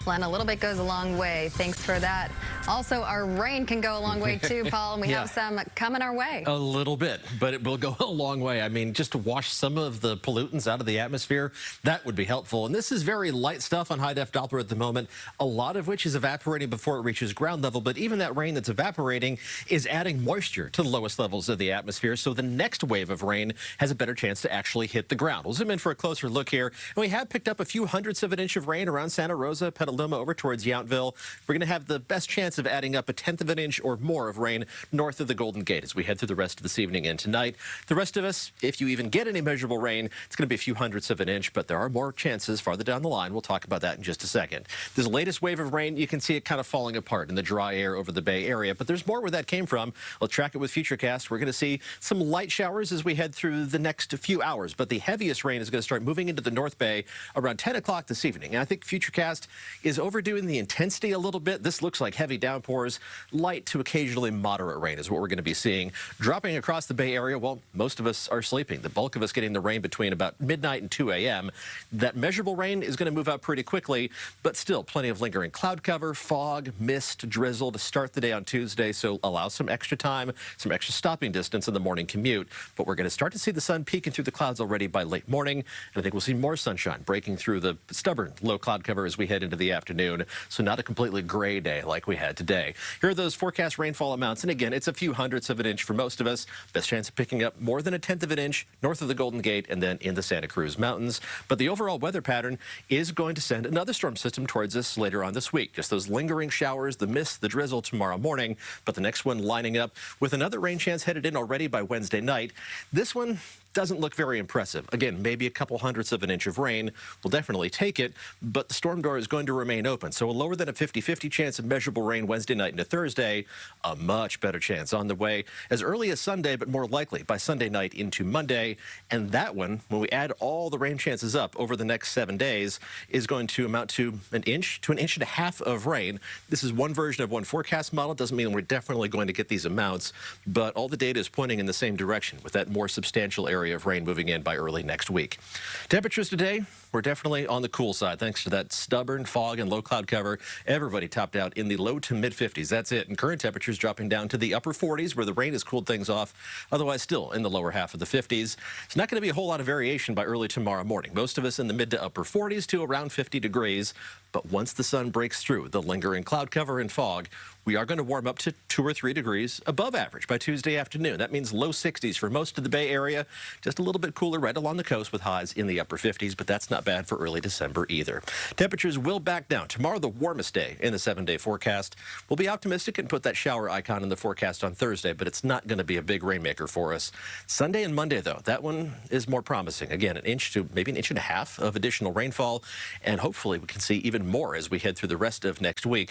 Glenn, a little bit goes a long way. Thanks for that. Also, our rain can go a long way too, Paul, and we have some coming our way. A little bit, but it will go a long way. I mean, just to wash some of the pollutants out of the atmosphere, that would be helpful. And this is very light stuff on high-def Doppler at the moment, a lot of which is evaporating before it reaches ground level. But even that rain that's evaporating is adding moisture to the lowest levels of the atmosphere. So the next wave of rain has a better chance to actually hit the ground. We'll zoom in for a closer look here. And we have picked up a few hundredths of an inch of rain around Santa Rosa, Petaluma, over towards Yountville. We're going to have the best chance of adding up a tenth of an inch or more of rain north of the Golden Gate as we head through the rest of this evening and tonight. The rest of us, if you even get any measurable rain, it's going to be a few hundredths of an inch, but there are more chances farther down the line. We'll talk about that in just a second. This latest wave of rain, you can see it kind of falling apart in the dry air over the Bay Area, but there's more where that came from. We'll track it with Futurecast. We're going to see some light showers as we head through the next few hours, but the heaviest rain is going to start moving into the North Bay around 10 o'clock this evening. And I think Futurecast is overdoing the intensity a little bit. This looks like heavy downpours. Light to occasionally moderate rain is what we're going to be seeing. Dropping across the Bay Area, well, most of us are sleeping. The bulk of us getting the rain between about midnight and 2 a.m. That measurable rain is going to move out pretty quickly, but still plenty of lingering cloud cover, fog, mist, drizzle to start the day on Tuesday, so allow some extra time, some extra stopping distance in the morning commute. But we're going to start to see the sun peeking through the clouds already by late morning, and I think we'll see more sunshine breaking through the stubborn low cloud cover as we head into the afternoon, so not a completely gray day like we had today. Here are those forecast rainfall amounts, and again, it's a few hundredths of an inch for most of us. Best chance of picking up more than a tenth of an inch north of the Golden Gate and then in the Santa Cruz Mountains. But the overall weather pattern is going to send another storm system towards us later on this week. Just those lingering showers, the mist, the drizzle tomorrow morning, but the next one lining up with another rain chance headed in already by Wednesday night. This one doesn't look very impressive. Again, maybe a couple hundredths of an inch of rain. We'll definitely take it, but the storm door is going to remain open. So a lower than a 50-50 chance of measurable rain Wednesday night into Thursday, a much better chance on the way as early as Sunday, but more likely by Sunday night into Monday. And that one, when we add all the rain chances up over the next 7 days, is going to amount to an inch to an inch and a half of rain. This is one version of one forecast model. Doesn't mean we're definitely going to get these amounts, but all the data is pointing in the same direction with that more substantial area of rain moving in by early next week. Temperatures today, we're definitely on the cool side thanks to that stubborn fog and low cloud cover. Everybody topped out in the low to mid 50s. That's it. And current temperatures dropping down to the upper 40s where the rain has cooled things off. Otherwise still in the lower half of the 50s. It's not going to be a whole lot of variation by early tomorrow morning. Most of us in the mid to upper 40s to around 50 degrees. But once the sun breaks through the lingering cloud cover and fog, we are going to warm up to 2 or 3 degrees above average by Tuesday afternoon. That means low 60s for most of the Bay Area. Just a little bit cooler right along the coast with highs in the upper 50s, but that's not bad for early December either. Temperatures will back down. Tomorrow, the warmest day in the 7-day forecast. We'll be optimistic and put that shower icon in the forecast on Thursday, but it's not going to be a big rainmaker for us. Sunday and Monday, though, that one is more promising. Again, an inch to maybe an inch and a half of additional rainfall, and hopefully we can see even more as we head through the rest of next week.